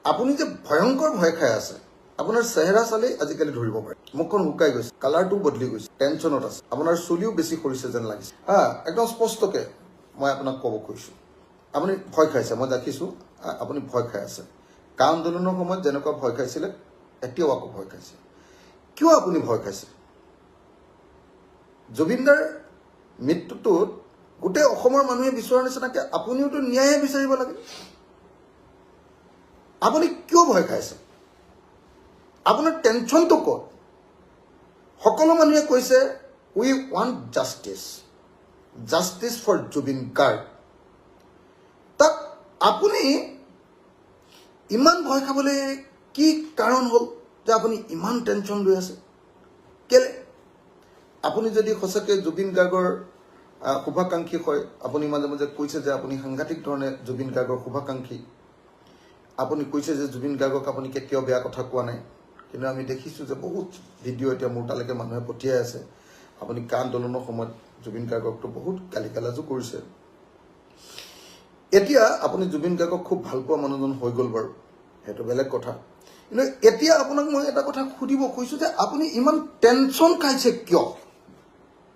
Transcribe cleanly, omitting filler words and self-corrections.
আপুনি যে ভয়ংকৰ ভয় খাই আছে আপোনাৰ চেহেৰা চালে আজিকালি ধৰিব পাৰে মুখখন শুকাই গৈছে কালাৰটো বদলি গৈছে টেনচনত আছে আপোনাৰ চুলিও বেছি সৰিছে যেন লাগিছে একদম স্পষ্টকে মই আপোনাক ক'ব খুজিছোঁ আপুনি ভয় খাইছে মই দেখিছোঁ আপুনি ভয় খাই আছে কা আন্দোলনৰ সময়ত যেনেকুৱা ভয় খাইছিলে এতিয়াও আকৌ ভয় খাইছে কিয় আপুনি ভয় খাইছে জুবিনদাৰ মৃত্যুটোত গোটেই অসমৰ মানুহে বিচৰাৰ নিচিনাকে আপুনিওতো ন্যায় বিচাৰিব লাগে আপুনি কিয় ভয় খাইছে আপোনাৰ টেনচনটো ক'ত সকলো মানুহে কৈছে we want justice for Zubeen Garg তাক আপুনি ইমান ভয় খাবলৈ কি কাৰণ হ'ল যে আপুনি ইমান টেনচন লৈ আছে কেলে আপুনি যদি সঁচাকৈ জুবিন গাৰ্গৰ শুভাকাংক্ষী হয় আপুনি মাজে মাজে কৈছে যে আপুনি সাংঘাতিক ধৰণে জুবিন গাৰ্গৰ শুভাকাংক্ষী আপুনি কৈছে যে জুবিন গাৰ্গক আপুনি কেতিয়াও বেয়া কথা কোৱা নাই কিন্তু আমি দেখিছোঁ যে বহুত ভিডিঅ' এতিয়া মোৰ তালৈকে মানুহে পঠিয়াই আছে আপুনি কা আন্দোলনৰ সময়ত জুবিন গাৰ্গকতো বহুত গালি গালাজো কৰিছে এতিয়া আপুনি জুবিন গাৰ্গক খুব ভাল পোৱা মানুহজন হৈ গ'ল বাৰু সেইটো বেলেগ কথা কিন্তু এতিয়া আপোনাক মই এটা কথা সুধিব খুজিছোঁ যে আপুনি ইমান টেনচন খাইছে কিয়